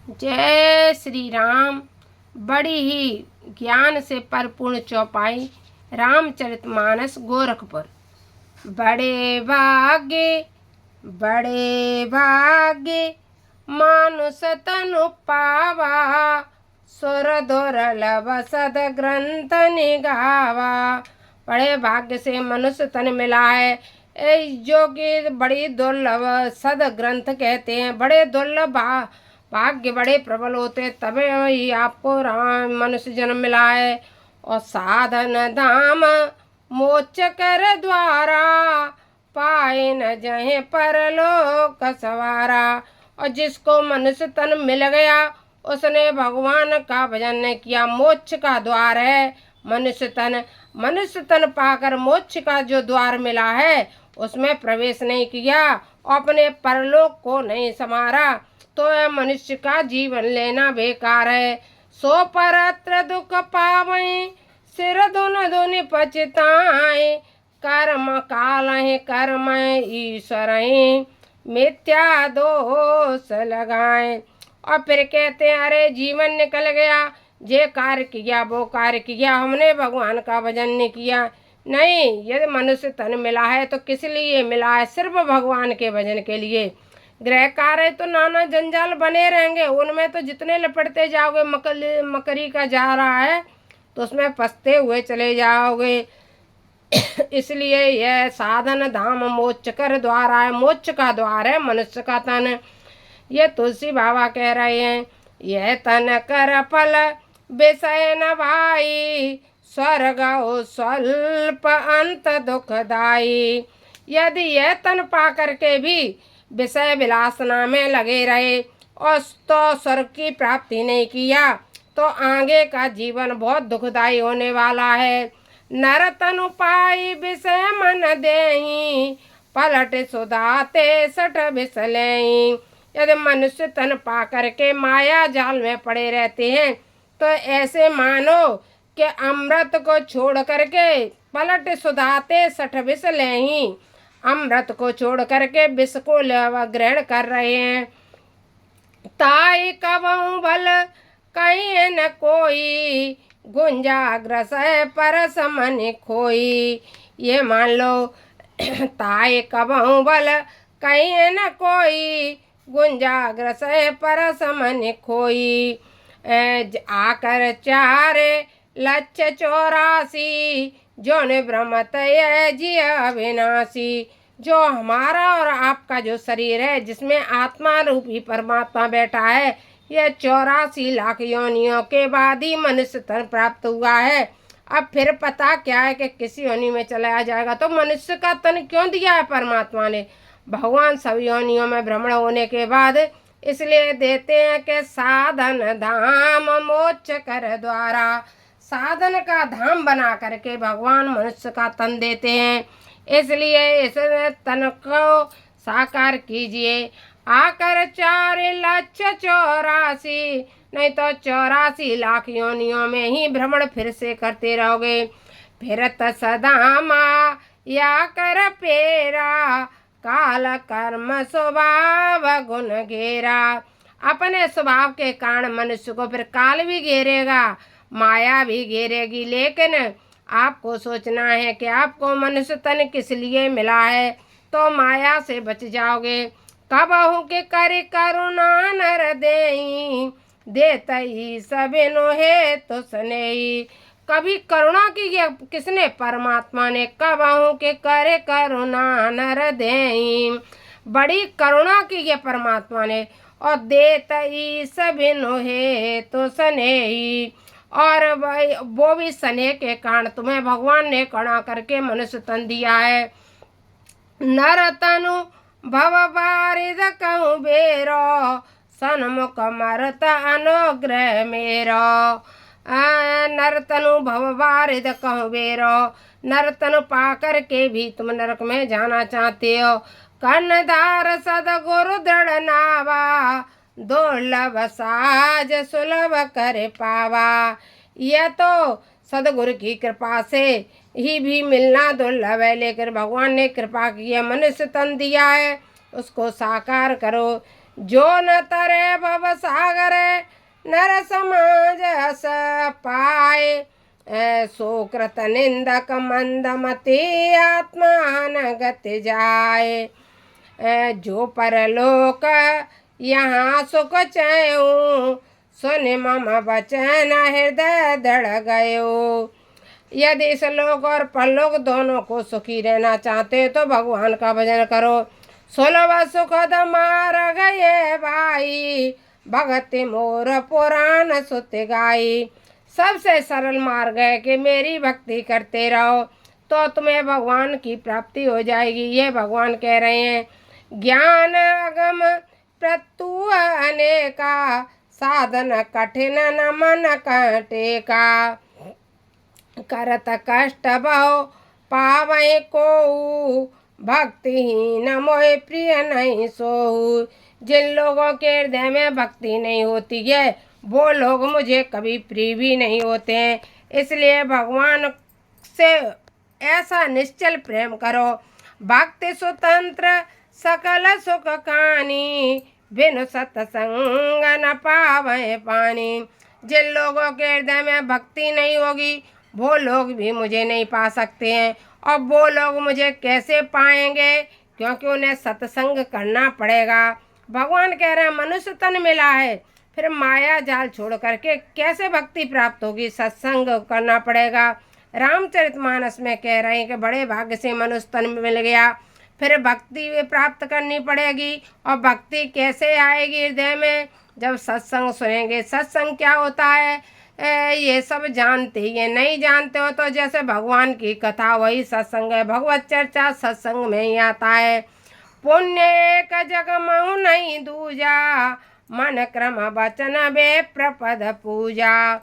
जय श्री राम। बड़ी ही ज्ञान से परिपूर्ण चौपाई रामचरितमानस गोरखपुर। बड़े भाग्य मानुष तनु पावा, सुर दुर्लभ सद ग्रंथ निगावा। बड़े भाग्य से मनुष्य तन मिला है, जो कि बड़ी दुर्लभ सद ग्रंथ कहते हैं। बड़े दुर्लभ भाग्य बड़े प्रबल होते तबे ही आपको राम मनुष्य जन्म मिला है। और साधन धाम मोक्ष कर द्वारा, पाए न जहे परलोक सवारा। और जिसको मनुष्य तन मिल गया उसने भगवान का भजन नहीं किया। मोक्ष का द्वार है मनुष्य तन। मनुष्य तन पाकर मोक्ष का जो द्वार मिला है उसमें प्रवेश नहीं किया और अपने परलोक को नहीं संवारा, तो यह मनुष्य का जीवन लेना बेकार है। सो परत्र दुख पावई, सिर धुन धुनि पछताए। कर्म काल कर्म ईश्वर मिथ्या दोष लगाए। और फिर कहते हैं अरे जीवन निकल गया, जे कार्य किया वो कार्य किया, हमने भगवान का भजन नहीं किया। नहीं, यदि मनुष्य तन मिला है तो किस लिए मिला है? सिर्फ भगवान के भजन के लिए। गृह कार्य तो नाना जंजाल बने रहेंगे, उनमें तो जितने लपटते जाओगे, मकरी का जा रहा है तो उसमें फंसते हुए चले जाओगे। इसलिए यह साधन धाम मोक्ष कर द्वार है। मोक्ष का द्वार है मनुष्य का तन। ये तुलसी बाबा कह रहे हैं, यह तन कर फल विषय न भाई, स्वर्ग स्वल्प अंत दुखदाई। यदि यह तन पा करके भी विषय विलासना में लगे रहे और तो स्वर्ग की प्राप्ति नहीं किया तो आगे का जीवन बहुत दुखदायी होने वाला है। नर तनु पाई विषय मन देही, पलट सुधाते सठ बिसलेही। यदि मनुष्य तन पा करके माया जाल में पड़े रहते हैं तो ऐसे मानो कि अमृत को छोड़ करके पलट सुधाते सठ बिसलेही। अमृत को छोड़ करके विष को ग्रहण कर रहे हैं। ताई कबहु बल कहीं न कोई, गुंजाग्रस परस मन खोई। ये मान लो, ताई कबहु बल कहीं न कोई, गुंजाग्रस परस मन खोई। आकर चारे लक्ष्य 84, जो ने भ्रमत है जी अविनाशी। जो हमारा और आपका जो शरीर है जिसमें आत्मा रूपी परमात्मा बैठा है, यह 84 लाख योनियों के बाद ही मनुष्य तन प्राप्त हुआ है। अब फिर पता क्या है कि किसी योनि में चला जाएगा। तो मनुष्य का तन क्यों दिया है परमात्मा ने? भगवान सब योनियों में भ्रमण होने के बाद इसलिए देते हैं कि साधन धाम मोक्ष कर द्वारा। साधन का धाम बना करके भगवान मनुष्य का तन देते हैं। इसलिए इस तन को साकार कीजिए। आकर 4 लक्ष्य 84, नहीं तो 84 लाख योनियों में ही भ्रमण फिर से करते रहोगे। फिरत सदा मा या कर पेरा, काल कर्म स्वभाव गुण घेरा। अपने स्वभाव के कारण मनुष्य को फिर काल भी घेरेगा, माया भी घेरेगी। लेकिन आपको सोचना है कि आपको मनुष्य तन किस लिए मिला है, तो माया से बच जाओगे। कबहु के कर करुणा नर देई, देतई सबिनो है तो स्नेही। कभी करुणा की किसने? परमात्मा ने। कबहु के करे करुणा नर देई, बड़ी करुणा की है परमात्मा ने। और देतई सबिनो है तो स्नेही, और वो भी स्नेह के कारण तुम्हें भगवान ने करुणा करके मनुष्य तन दिया है। नर तनु भव बारिद कहूँ बेरो, सन्मुख मरत अनुग्रह मेरो। नर तनु भव बारिद कहूँ बेरो, नर तनु पा करके भी तुम नरक में जाना चाहते हो। कर्णधार सदगुरु दृढ़ नावा, दुर्लभ साज सुलभ कर पावा। यह तो सदगुरु की कृपा से ही भी मिलना दुर्लभ है, लेकिन भगवान ने कृपा की है, मनुष्य तन दिया है, उसको साकार करो। जो न तरे भव सागर नर समाज अस पाए। सुकृत निंदक मंदमति आत्मान गति जाए। जो परलोक यहाँ सुख चयूं सुन मम वचन हृदय दृढ़ गयो। यदि इस लोक और परलोक दोनों को सुखी रहना चाहते तो भगवान का भजन करो। सुलभ सुखद मार्ग ये भाई भगति मोर पुराण सुत गाई। सबसे सरल मार्ग है कि मेरी भक्ति करते रहो तो तुम्हें भगवान की प्राप्ति हो जाएगी। ये भगवान कह रहे हैं। ज्ञान अगम प्रत्यु अनेका साधन कठिन न मन टेका। करत कष्ट बहु पावै को भक्तिहीन मोहि प्रिय नहीं सोहु। जिन लोगों के हृदय में भक्ति नहीं होती है वो लोग मुझे कभी प्रिय भी नहीं होते हैं। इसलिए भगवान से ऐसा निश्चल प्रेम करो। भक्ति स्वतंत्र सकल सुख कानी बिनु सत्संग न पावे पानी। जिन लोगों के हृदय में भक्ति नहीं होगी वो लोग भी मुझे नहीं पा सकते हैं। और वो लोग मुझे कैसे पाएंगे? क्योंकि उन्हें सत्संग करना पड़ेगा। भगवान कह रहे हैं मनुष्य तन मिला है फिर माया जाल छोड़ करके कैसे भक्ति प्राप्त होगी? सत्संग करना पड़ेगा। रामचरितमानस में कह रहे हैं कि बड़े भाग्य से मनुष्य तन मिल गया, फिर भक्ति प्राप्त करनी पड़ेगी। और भक्ति कैसे आएगी हृदय में? जब सत्संग सुनेंगे। सत्संग क्या होता है ये सब जानते ही है। नहीं जानते हो तो जैसे भगवान की कथा वही सत्संग है। भगवत चर्चा सत्संग में ही आता है। पुण्य एक जग महु नहीं दूजा मन क्रम वचन बे प्रपद पूजा।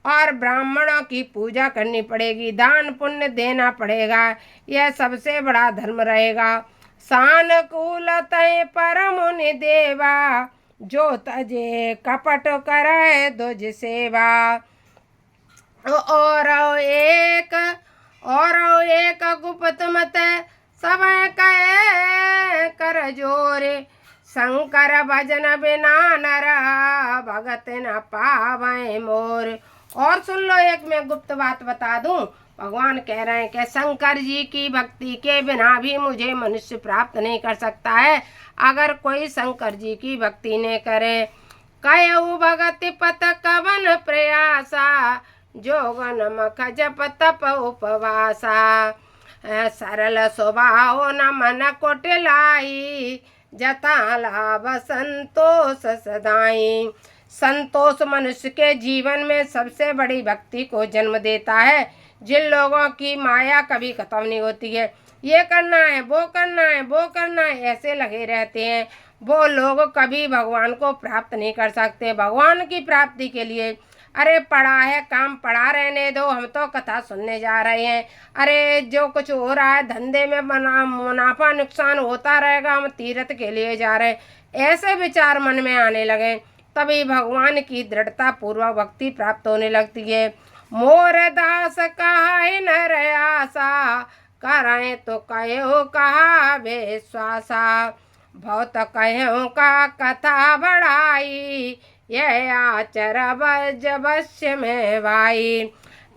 और ब्राह्मणों की पूजा करनी पड़ेगी, दान पुण्य देना पड़ेगा। यह सबसे बड़ा धर्म रहेगा। सानुकूलतय परम मुनि देवा जो तजे कपट करे दुज सेवा। और एक गुप्त मत सब कहे कर जोरे। शंकर भजन बिना नरा भगत न पावे मोर। और सुन लो, एक मैं गुप्त बात बता दूं। भगवान कह रहे हैं कि शंकर जी की भक्ति के बिना भी मुझे मनुष्य प्राप्त नहीं कर सकता है। अगर कोई शंकर जी की भक्ति नहीं करे। कयऊ भगति पत कवन प्रयासा जोगन मख जप तप उपवासा। सरल स्वभाव न मन कोटिलाई जता लाभ संतोष सदाई। संतोष मनुष्य के जीवन में सबसे बड़ी भक्ति को जन्म देता है। जिन लोगों की माया कभी खत्म नहीं होती है, ये करना है वो करना है वो करना है ऐसे लगे रहते हैं, वो लोग कभी भगवान को प्राप्त नहीं कर सकते। भगवान की प्राप्ति के लिए अरे पड़ा है काम पड़ा रहने दो, हम तो कथा सुनने जा रहे हैं। अरे जो कुछ हो रहा है धंधे में मुनाफा नुकसान होता रहेगा, हम तीर्थ के लिए जा रहे हैं, ऐसे विचार मन में आने लगे तभी भगवान की दृढ़ता पूर्वक भक्ति प्राप्त होने लगती है। मोर दास कहा नर आशा कराए तो कहो कहा विश्वासा। बहुत कहो का कथा बढ़ाई यह आचर अवश्य में भाई।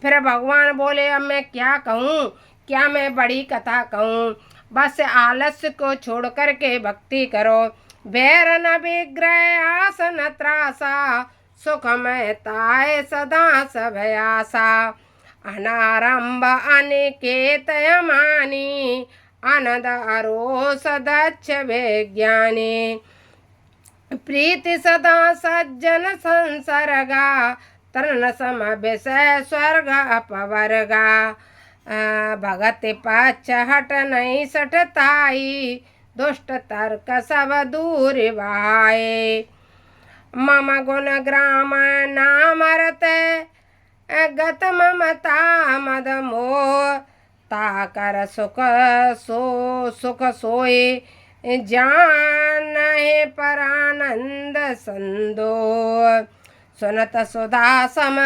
फिर भगवान बोले अब मैं क्या कहूँ, क्या मैं बड़ी कथा कहूँ? बस आलस्य को छोड़ करके भक्ति करो। बैर न विग्रह आस न त्रासा सुख में ताए सदा सभयासा। अनारंभ अनिकेत यमानी अनद अरोस दक्ष विज्ञानी। प्रीति सदा सज्जन संसर्गा तरण सम विषय स्वर्ग अपवर्गा। भगति पक्ष हट नहीं सठताई दुष्ट तर्क सब दूर भाए। मम गुण ग्राम नामरत गत ममता मद मोह ताकर सुख सोए जान है परानंद संदो। सुनत सुधा सम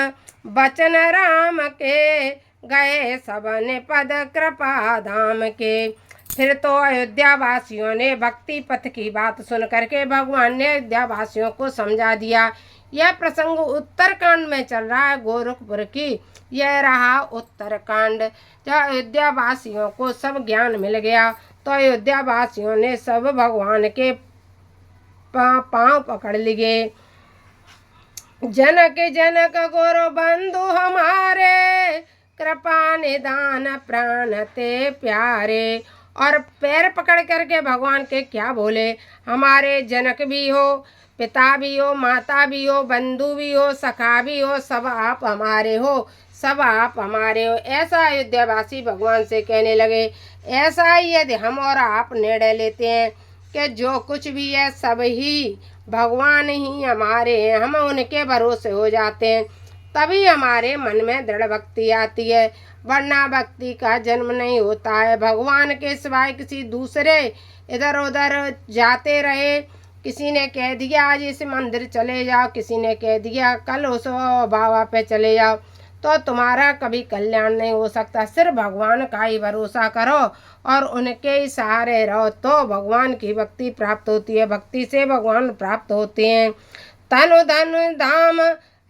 बचन राम के गए सबने पद कृपा धाम के। फिर तो अयोध्या वासियों ने भक्ति पथ की बात सुन करके भगवान ने अयोध्या वासियों को समझा दिया। यह प्रसंग उत्तरकांड में चल रहा है, गोरखपुर की यह रहा उत्तरकांड। जब अयोध्या वासियों को सब ज्ञान मिल गया तो अयोध्या वासियों ने सब भगवान के पांव पकड़ लिए। जनक जनक गुरु बंधु हमारे, कृपा निदान प्राण ते प्यारे। और पैर पकड़ करके भगवान के क्या बोले, हमारे जनक भी हो, पिता भी हो, माता भी हो, बंधु भी हो, सखा भी हो, सब आप हमारे हो, सब आप हमारे हो। ऐसा अयोध्यावासी भगवान से कहने लगे। ऐसा ही यदि हम और आप निर्णय लेते हैं कि जो कुछ भी है सब ही भगवान ही हमारे हैं, हम उनके भरोसे हो जाते हैं, तभी हमारे मन में दृढ़ भक्ति आती है, वरना भक्ति का जन्म नहीं होता है। भगवान के सिवाय किसी दूसरे इधर उधर जाते रहे, किसी ने कह दिया आज इस मंदिर चले जाओ, किसी ने कह दिया कल उस बाबा पे चले जाओ, तो तुम्हारा कभी कल्याण नहीं हो सकता। सिर्फ भगवान का ही भरोसा करो और उनके ही सहारे रहो, तो भगवान की भक्ति प्राप्त होती है, भक्ति से भगवान प्राप्त होते हैं। तनु धन धाम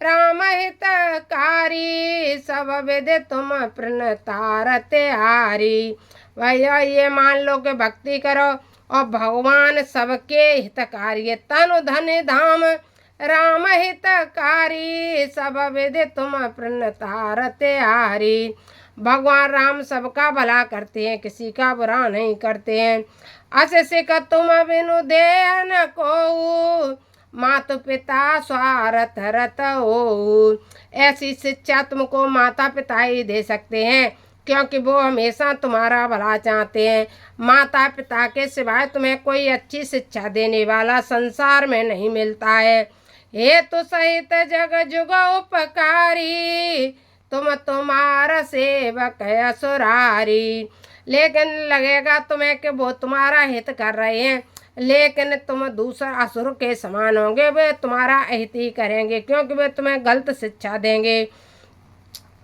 राम हितकारी, सब विद तुम प्रणतारते हारी। भैया ये मान लो कि भक्ति करो और भगवान सबके हितकारी है। तनु धन धाम राम हितकारी, सब विद तुम प्रणतारते हारी। भगवान राम सबका भला करते हैं, किसी का बुरा नहीं करते हैं। अस सिख तुम बिनु देह न को, माता पिता स्वार्थ रत हो। ऐसी शिक्षा तुमको माता पिता ही दे सकते हैं, क्योंकि वो हमेशा तुम्हारा भला चाहते हैं। माता पिता के सिवाय तुम्हें कोई अच्छी शिक्षा देने वाला संसार में नहीं मिलता है। हे तो सहित जग जुग उपकारी, तुम तुम्हारा सेवक असुरारी। लेकिन लगेगा तुम्हें कि वो तुम्हारा हित कर रहे हैं, लेकिन तुम दूसरा असुर के समान होंगे, वे तुम्हारा अहित ही करेंगे, क्योंकि वे तुम्हें गलत शिक्षा देंगे।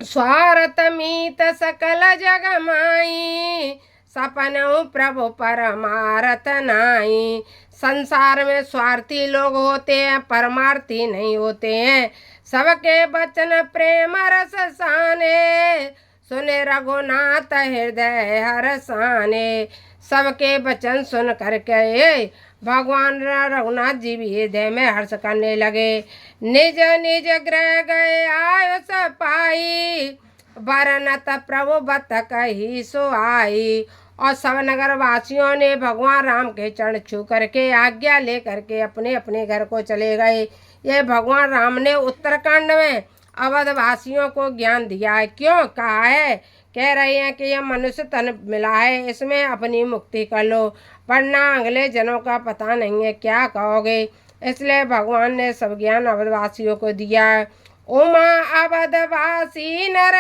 स्वार्थ मीत सकल जग माई, सपनों प्रभु परमारथ नाई। संसार में स्वार्थी लोग होते हैं, परमार्थी नहीं होते हैं। सबके वचन प्रेम रस साने, सुने रघुनाथ हृदय हरसाने। सबके वचन सुन करके भगवान रघुनाथ जी भी हृदय में हर्ष करने लगे। निज निज गृह गए आयुष पाई, बरनत प्रभु बत कही सो आई। और सब नगर वासियों ने भगवान राम के चरण छू करके आज्ञा ले करके अपने अपने घर को चले गए। यह भगवान राम ने उत्तरकांड में अवध वासियों को ज्ञान दिया है। क्यों कहा है, कह रहे हैं कि यह मनुष्य तन मिला है, इसमें अपनी मुक्ति कर लो, वरना अगले जनों का पता नहीं है क्या कहोगे। इसलिए भगवान ने सब ज्ञान अवधवासियों को दिया है। उमा अवधवासी नर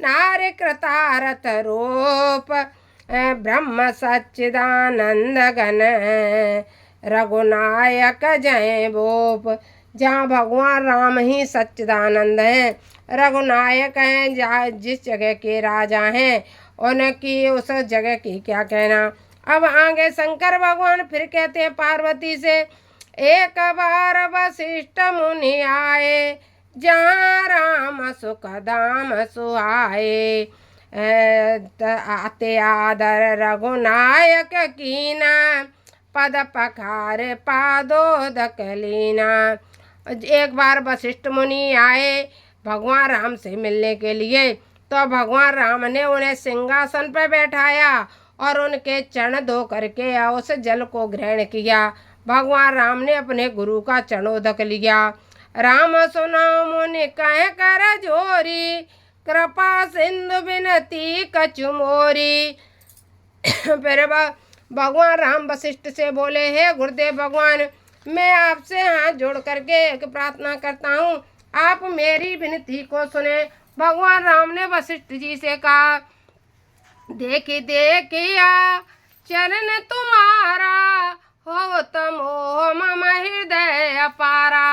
नार कृतारथ रूप, ब्रह्म सच्चिदानंद घन रघुनायक जय भूप। जहाँ भगवान राम ही सच्चिदानंद हैं, रघुनायक हैं, जहाँ जिस जगह के राजा हैं उनकी उस जगह की क्या कहना। अब आगे शंकर भगवान फिर कहते हैं पार्वती से, एक बार वशिष्ठ मुनि आए, जहाँ राम सुख धाम सुहाए। आते आदर रघुनायक कीना, पद पखार पादोदक लीना। एक बार वशिष्ठ मुनि आए भगवान राम से मिलने के लिए, तो भगवान राम ने उन्हें सिंहासन पर बैठाया और उनके चरण धो करके उस जल को ग्रहण किया। भगवान राम ने अपने गुरु का चरणोदक लिया। राम सुनो मुनि कह कर जोरी, कृपा सिंधु बिनती कछु मोरी। फिर भगवान राम वशिष्ठ से बोले, हे गुरुदेव भगवान, मैं आपसे हाथ जोड़ करके एक प्रार्थना करता हूँ, आप मेरी विनती को सुने। भगवान राम ने वशिष्ठ जी से कहा, देखी देखिया चरण तुम्हारा, हो तो मोह मम हृदय अपारा।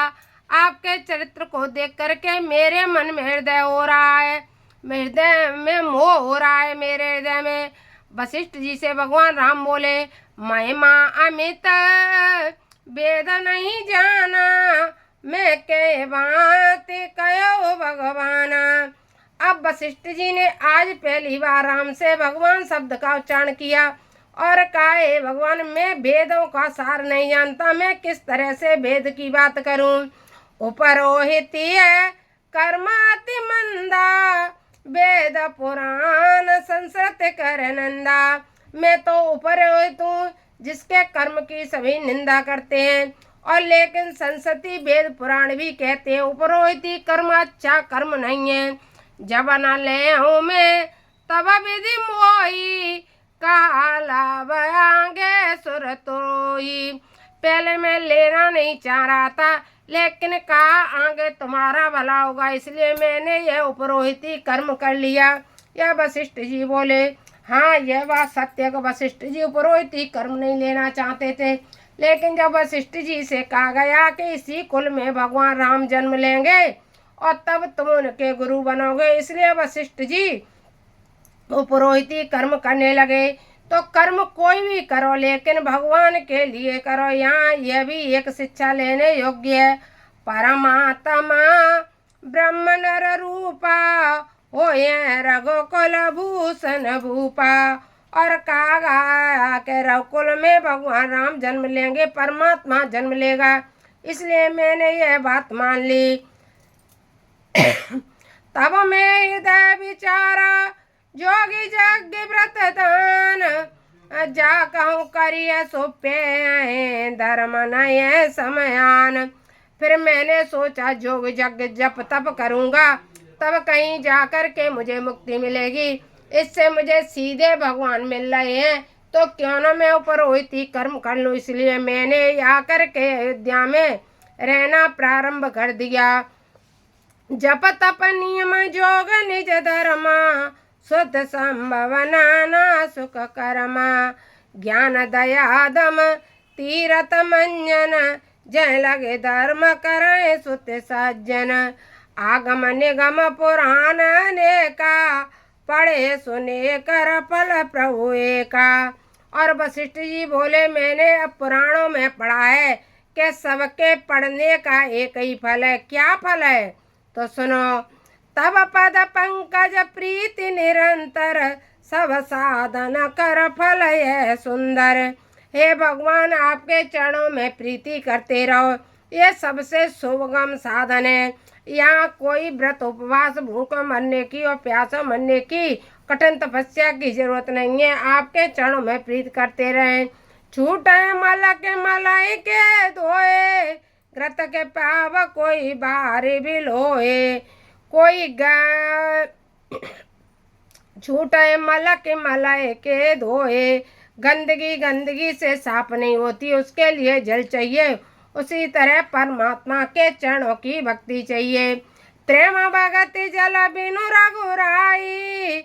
आपके चरित्र को देख करके मेरे मन में हृदय हो रहा है, हृदय में मोह हो रहा है, मेरे हृदय में। वशिष्ठ जी से भगवान राम बोले, महिमा अमित वेद नहीं जाना, मैं के बात कहो भगवान। अब वशिष्ठ जी ने आज पहली बार राम से भगवान शब्द का उच्चारण किया और कहा, हे भगवान, मैं वेदों का सार नहीं जानता, मैं किस तरह से वेद की बात करूं। उपरोहितीय कर्माति मंदा, वेद पुराण संस्कृत कर नंदा। मैं तो उपरोहित हूँ जिसके कर्म की सभी निंदा करते हैं, और लेकिन संस्कृति वेद पुराण भी कहते हैं उपरोहिती कर्म अच्छा कर्म नहीं है। जब न ले हूँ मैं तब विधि मोही, काला बयांगे सुर तोही। पहले मैं लेना नहीं चाह रहा था, लेकिन कहा आगे तुम्हारा भला होगा, इसलिए मैंने यह उपरोहिती कर्म कर लिया। यह वशिष्ठ जी बोले। हाँ, यह बात सत्य है। वशिष्ठ जी उपरोहिती कर्म नहीं लेना चाहते थे, लेकिन जब वशिष्ठ जी से कहा गया कि इसी कुल में भगवान राम जन्म लेंगे और तब तुम उनके गुरु बनोगे, इसलिए वशिष्ठ जी पुरोहिती कर्म करने लगे। तो कर्म कोई भी करो, लेकिन भगवान के लिए करो। यहाँ यह भी एक शिक्षा लेने योग्य है। परमात्मा ब्रह्म नर रूपा, हो रघुकुल भूषण भूपा। और कहा गया कि रघुकुल में भगवान राम जन्म लेंगे, परमात्मा जन्म लेगा, इसलिए मैंने यह बात मान ली। तब मैं हृदय विचारा, जोगी जग व्रत दान, जा कहूँ करिए सुप्य धर्म नये समयान। फिर मैंने सोचा जोग जग जप तप करूँगा, तब कहीं जाकर के मुझे मुक्ति मिलेगी। इससे मुझे सीधे भगवान मिल रहे हैं, तो क्यों न मैं उपरोहिती कर्म कर लूँ। इसलिए मैंने आकर के अयोध्या में रहना प्रारंभ कर दिया। जप तप नियम जोग निज धर्मा, शुद्ध संभव नाना सुख कर्मा। ज्ञान दया दम तीरथ मंजन, जय लगे धर्म करे सुत सज्जन। आगम निगम पुराण अनेका, पढ़े सुने कर फल प्रभु एका। और वशिष्ठ जी बोले, मैंने अब पुराणों में पढ़ा है कि सबके पढ़ने का एक ही फल है। क्या फल है? तो सुनो। तब पद पंकज प्रीति निरंतर, सब साधन कर फल यह सुंदर। हे भगवान, आपके चरणों में प्रीति करते रहो, ये सबसे शुभगम साधन है। यहाँ कोई व्रत उपवास भूख मरने की और प्यासा मरने की कठिन तपस्या की जरूरत नहीं है। आपके चरणों में प्रीति करते रहें। छूटे मल के मलाई के धोए, घृत के पाव कोई बारी भी लोए। कोई छूटे मल के मलाई के धोए, गंदगी से साफ नहीं होती, उसके लिए जल चाहिए। उसी तरह परमात्मा के चरणों की भक्ति चाहिए। प्रेम भगति जल बिनु रघुराई,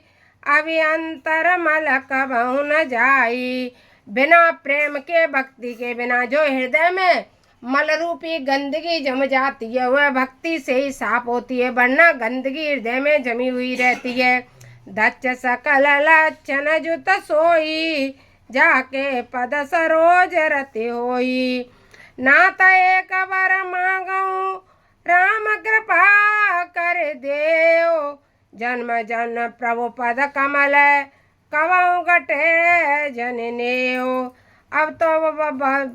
अभी अंतर मल कबहु न जाई। बिना प्रेम के, भक्ति के बिना जो हृदय में मल रूपी गंदगी जम जाती है, वह भक्ति से ही साफ होती है, वरना गंदगी हृदय में जमी हुई रहती है। दच्च सकल लक्षण जुत सोई, जाके पद सरोज रति होई। नात एक बर मांगऊ, राम कृपा कर देव। जन्म जन प्रभु पद कमल, कवऊ घटे जननेव। अब तो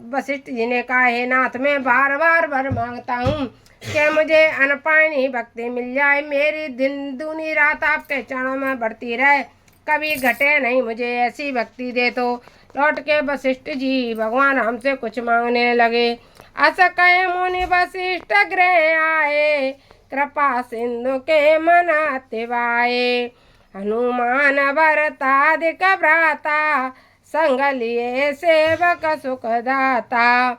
वशिष्ठ जी ने कहा, हे नाथ, मैं बार बार वर मांगता हूँ कि मुझे अनपायनी भक्ति मिल जाए। मेरी दिन दूनी रात आपके चरणों में बढ़ती रहे, कभी घटे नहीं, मुझे ऐसी भक्ति दे। तो लौट के वशिष्ठ जी भगवान हमसे कुछ मांगने लगे। अस कहे मुनि वशिष्ठ गृह आए, कृपा सिंधु के मन तिवाए। हनुमान भरतादिक भ्राता, संग लिए सेवक सुखदाता।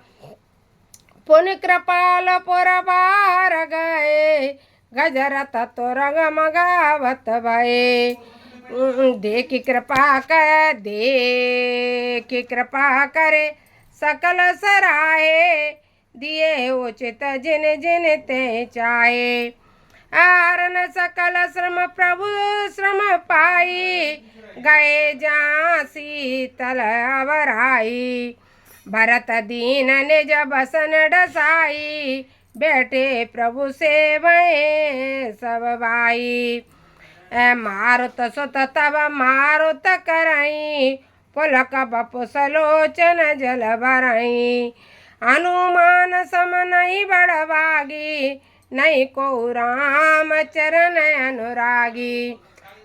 पुन कृपाल पुर बार गए, गजरत तुरंग मगावत भये। देखी कृपा करे सकल सराहे, दिए उचित जिन जिन ते चाहे। आरन सकल श्रम प्रभु श्रम पाई, गए जहाँ शीतल अवराई। भरत दीन निज बसन डसाई, बैठे प्रभु सेवए सब भाई। मारुत सुत तब मारुत करई, पुलक बपुसलोचन जल भरई। हनुमान सम नहीं बड़भागी, नहीं को राम चरण अनुरागी।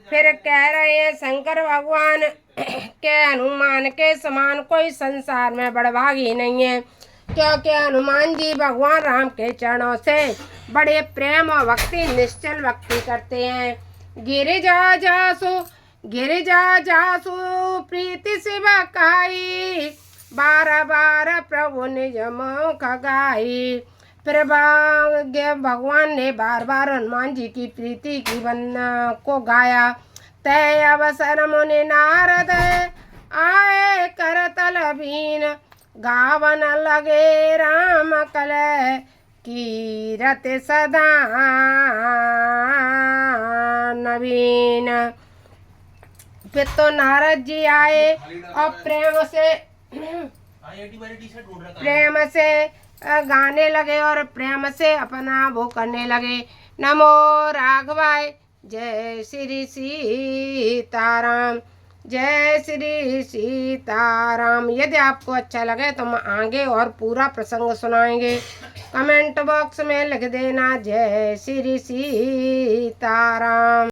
फिर कह रहे हैं शंकर भगवान के हनुमान के समान कोई संसार में बड़भागी नहीं है, क्योंकि हनुमान जी भगवान राम के चरणों से बड़े प्रेम और भक्ति निश्चल भक्ति करते हैं। गिरिजा जासु प्रीति शिव काई, बार बार प्रभु निज मुख गाई। फिर भगवान ने बार बार हनुमान जी की प्रीति की वंदना को गाया। तय अवसर मुनि नारद आए करतल बीन, गावन लगे राम कल कीरत सदा नवीन। फिर तो नारद जी आए और प्रेम से गाने लगे और प्रेम से अपना वो करने लगे। नमो राघवाय, जय श्री सीताराम, जय श्री सीताराम। यदि आपको अच्छा लगे तो हम आगे और पूरा प्रसंग सुनाएंगे। कमेंट बॉक्स में लिख देना जय श्री सीताराम।